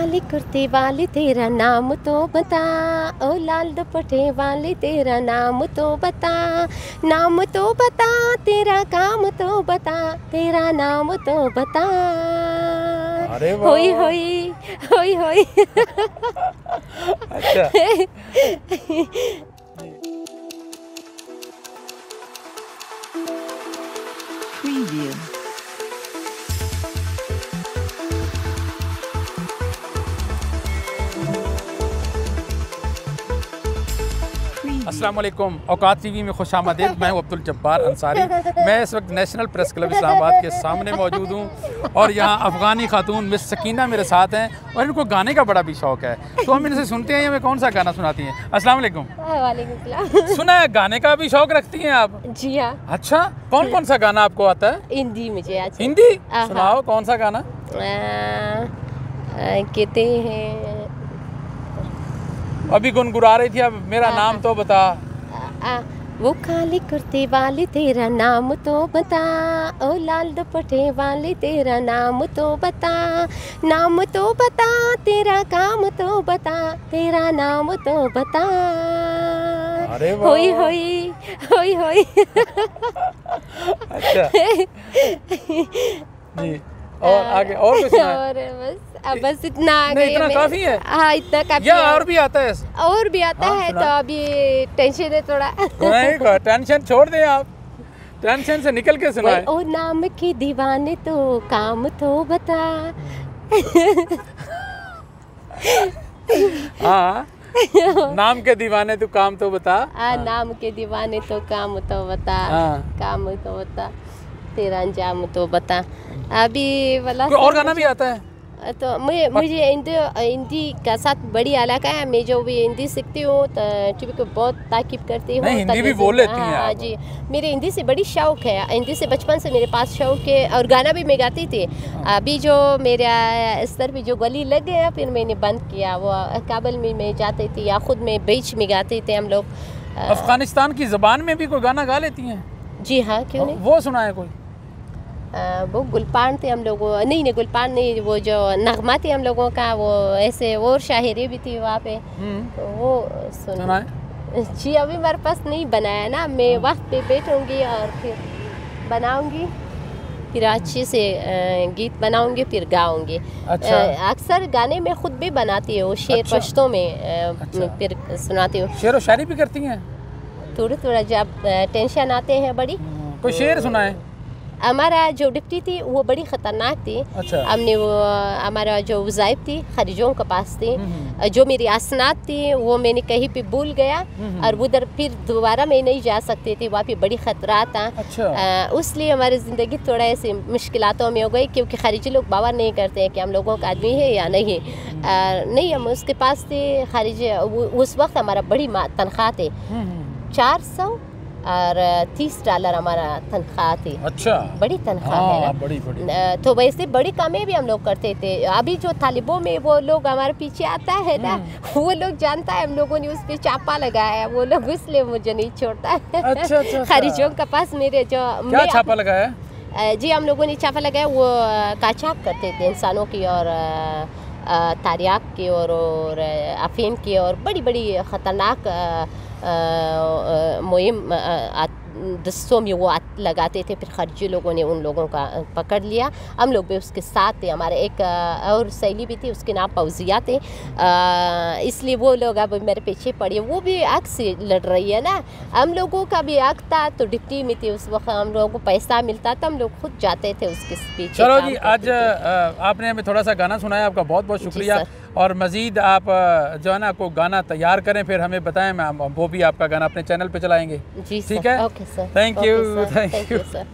काली कुर्ती वाली तेरा नाम तो बता, ओ लाल दुपट्टे वाली तेरा नाम तो बता, नाम तो बता, तेरा काम तो बता, तेरा नाम तो बता। अरे वाह, होई होई होई होई। अच्छा Preview. अस्सलाम वालेकुम। औकात टीवी में खुशामदीद। मैं हूं अब्दुल जब्बार अंसारी। मैं इस वक्त नेशनल प्रेस क्लब इस्लामाबाद के सामने मौजूद हूं और यहाँ अफ़गानी खातून मिस सकीना मेरे साथ हैं और इनको गाने का बड़ा भी शौक़ है, तो हम इनसे सुनते हैं हमें कौन सा गाना सुनाती हैं। अस्सलाम वालेकुम। वालेकुम सलाम। सुना है गाने का भी शौक़ रखती हैं आप? जी हाँ। अच्छा, कौन कौन सा गाना आपको आता है? हिंदी मुझे अच्छा। हिंदी सुनाओ, कौन सा गाना? कहते हैं अभी गुनगुना रही थी, अब मेरा नाम तो बता। वो काली कुर्ती वाली तेरा नाम तो बता, ओ लाल दुपट्टे वाली तेरा नाम तो बता, नाम तो बता, तेरा काम तो बता, तेरा नाम तो बता। अरे वाह, होई होई होई होई। अच्छा जी, और आगे और कुछ सुनाएं? और बस इतना आ नहीं, गया। इतना काफी है? हाँ, इतना काफी या है। और भी आता है? और भी आता हाँ, है सुना। तो अभी टेंशन है थोड़ा। नहीं, टेंशन छोड़ दें आप, टेंशन से निकल के सुनाएं। ओ नाम की दीवाने तो काम तो बता। हाँ, नाम के दीवाने तू काम तो बता। नाम के दीवाने तो काम तो बता, हाँ। काम तो बता, तेरा अंजाम तो बता। अभी वाला कोई और गाना भी आता है? तो मुझे हिंदी का साथ बड़ी अलका है। मैं जो भी हिंदी सीखती हूँ तो टीवी को बहुत ताकीब करती हूँ। नहीं, हिंदी भी बोल लेती हैं हाँ आप। जी, मेरे हिंदी से बड़ी शौक़ है। हिंदी से बचपन से मेरे पास शौक़ है और गाना भी मैं गाती थी। अभी जो मेरा स्तर भी जो गली लग गया, फिर मैंने बंद किया। वो काबल में मैं जाती थी या ख़ुद में बीच में गाते थे हम लोग। अफगानिस्तान की ज़बान में भी कोई गाना गा लेती हैं? जी हाँ, क्यों नहीं। वो सुनाए कोई? वो गुलपान थे हम लोगों, नहीं गुलपान नहीं, वो जो नगमा थे हम लोगों का, वो ऐसे और शायरी भी थी वहाँ पे, तो वो सुनाए। जी अभी मेरे पास नहीं बनाया ना, मैं वक्त पे बैठूंगी और फिर बनाऊंगी, फिर अच्छे से गीत बनाऊंगी, फिर गाऊंगी। अच्छा। अक्सर गाने में खुद भी बनाती हूँ, शेर अच्छा। पश्तों में अच्छा। फिर सुनाती हूँ। शेर व शायरी भी करती हैं? थोड़ा थोड़ा जब टेंशन आते हैं बड़ी। कोई शेर सुनाए। हमारा जो डिप्टी थी वो बड़ी ख़तरनाक थी। अच्छा। हमने वो हमारा जो वज़ाइफ थी खरीजों के पास थी, जो मेरी आसनात थी वो मैंने कहीं पे भूल गया और उधर फिर दोबारा मैं नहीं जा सकती थी, वहाँ पे बड़ी ख़तरा था। अच्छा। उसलिए हमारी ज़िंदगी थोड़ा ऐसी मुश्किलातों में हो गई, क्योंकि खारिजी लोग बावर नहीं करते हैं कि हम लोगों का आदमी है या नहीं। नहीं, हम उसके पास थे खारिजी। उस वक्त हमारा बड़ी तनख्वाह थी, 430 डॉलर हमारा तनख्वाह थी। अच्छा, बड़ी तनख्वाह है ना। बड़ी बड़ी। तो वैसे बड़ी कामें भी हम लोग करते थे। अभी जो तालिबों में वो लोग हमारे पीछे आता है ना, वो लोग जानता है हम लोगों ने उस पर चापा लगाया है, वो लोग इसलिए मुझे नहीं छोड़ता है। अच्छा, अच्छा। खारिजों के पास मेरे जो क्या छापा लगाया? जी हम लोगों ने चापा लगाया, वो काचाक करते थे इंसानों की और तारियाक की और अफीम की, और बड़ी बड़ी ख़तरनाक मुहिम दस्तों में वो लगाते थे। फिर खर्जी लोगों ने उन लोगों का पकड़ लिया, हम लोग भी उसके साथ थे। हमारे एक और सहेली भी थी, उसके नाम फौजिया थे, इसलिए वो लोग अब मेरे पीछे पड़े। वो भी आग से लड़ रही है ना, हम लोगों का भी आग था तो डिप्टी में थी। उस वक्त हम लोगों को पैसा मिलता था, हम लोग खुद जाते थे उसके पीछे। चलो जी, आज आपने हमें थोड़ा सा गाना सुनाया, आपका बहुत बहुत शुक्रिया। और मज़ीद आप जो है ना को गाना तैयार करें, फिर हमें बताएं, मैं वो भी आपका गाना अपने चैनल पे चलाएंगे। जी ठीक है, okay sir, thank you, thank you sir.